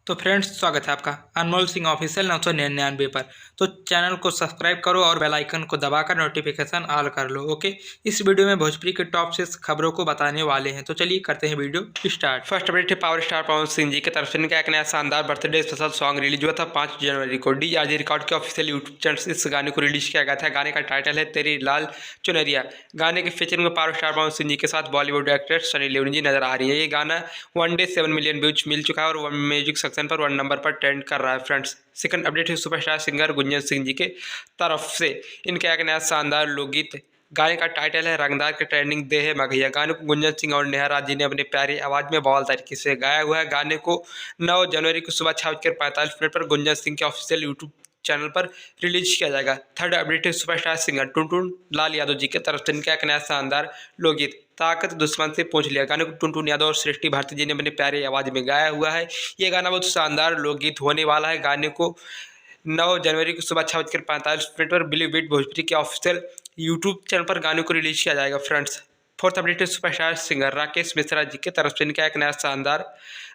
तो फ्रेंड्स, स्वागत है आपका अनमोल सिंह ऑफिशियल 999 पर। तो चैनल को सब्सक्राइब करो और बेल आइकन को दबाकर नोटिफिकेशन ऑल कर लो। ओके, इस वीडियो में भोजपुरी के टॉप 6 खबरों को बताने वाले हैं। तो चलिए करते हैं वीडियो स्टार्ट। फर्स्ट अपडेट है पावर स्टार पवन सिंह जी की तरफ से इनका एक नया शानदार बर्थडे स्पेशल सॉन्ग रिलीज हुआ था 5 जनवरी को। DRG रिकॉर्ड के ऑफिशियल यूट्यूब चैनल से इस गाने को रिलीज किया गया था। गाने का टाइटल है तेरी लाल चुनरिया। गाने के फीचर में पावर स्टार पवन सिंह जी के साथ बॉलीवुड एक्ट्रेस सनी लियोनी जी नजर आ रही है। ये गाना 1 डे 7 मिलियन व्यूज मिल चुका है और म्यूजिक सेक्शन पर 1 नंबर पर ट्रेंड कर रहा है। फ्रेंड्स, सेकंड अपडेट है सुपरस्टार सिंगर गुंजन सिंह जी के तरफ से इनका एक नया शानदार लोकगीत। गाने का टाइटल है रंगदार के ट्रेंडिंग दे है मगहिया। गाने को गुंजन सिंह और नेहा राज जी ने अपनी प्यारी आवाज में बवाल तरीके से गाया हुआ है। गाने को 9 जनवरी को सुबह 6:45 पर गुंजन सिंह के ऑफिशियल यूट्यूब चैनल पर रिलीज किया जाएगा। थर्ड अपडेट है सुपरस्टार सिंगर टुनटुन लाल यादव जी की तरफ से इनका एक नया शानदार लोकगीत ताकत दुश्मन से पूछ लिया। गाने को टुनटुन यादव और सृष्टि भारती जी ने अपनी प्यारी आवाज में गाया हुआ है। ये गाना बहुत शानदार लोकगीत होने वाला है। गाने को 9 जनवरी को सुबह 6:45 पर बिलीव इट भोजपुरी के ऑफिशियल यूट्यूब चैनल पर गाने को रिलीज किया जाएगा। फ्रेंड्स, फोर्थ अपडेट है सुपरस्टार सिंगर राकेश मिश्रा जी की तरफ से इनका एक नया शानदार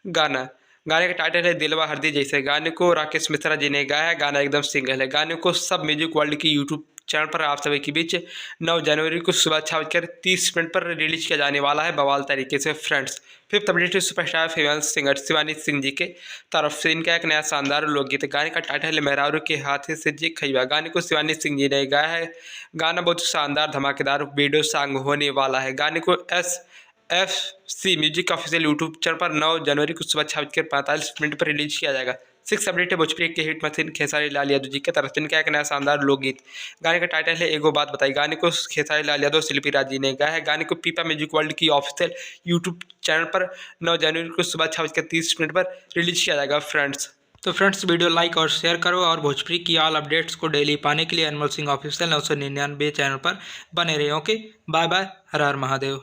गाना। गाने का टाइटल है दिलवा हरदी जैसे। गाने को राकेश मिश्रा जी ने गाया है। गाना एकदम सिंगल है। गाने को सब म्यूजिक वर्ल्ड की यूट्यूब चैनल पर आप सभी के बीच 9 जनवरी को सुबह 6:30 पर रिलीज किया जाने वाला है बवाल तरीके से। फ्रेंड्स, फिफ्थ अपडेट है superstar female singer Shivani Singh ji के तरफ से इनका एक नया शानदार लोकगीत। गाने का टाइटल है मेहरारू के हाथे से जी खैबा। गाने को शिवानी सिंह जी ने गाया है। गाना बहुत शानदार धमाकेदार वीडियो सॉन्ग होने वाला है। गाने को SFC music official YouTube channel पर 9 जनवरी को सुबह 6:45 पर रिलीज किया जाएगा। सिक्स अपडेट है भोजपुरी के हिट मशीन खेसारी लाल यादव जी की तरफ से इनका एक नया शानदार लोकगीत। गाने का टाइटल है एगो बात बताई। गाने को खेसारी लाल यादव शिल्पी राज जी ने गाया है। गाने को पीपा म्यूजिक वर्ल्ड की ऑफिशियल यूट्यूब चैनल पर 9 जनवरी को सुबह 6:30 पर रिलीज किया जाएगा। फ्रेंड्स, वीडियो लाइक और शेयर करो और भोजपुरी की ऑल अपडेट्स को डेली पाने के लिए अनमोल सिंह ऑफिशियल 999 चैनल पर बने रहे। ओके, बाय बाय, हर हर महादेव।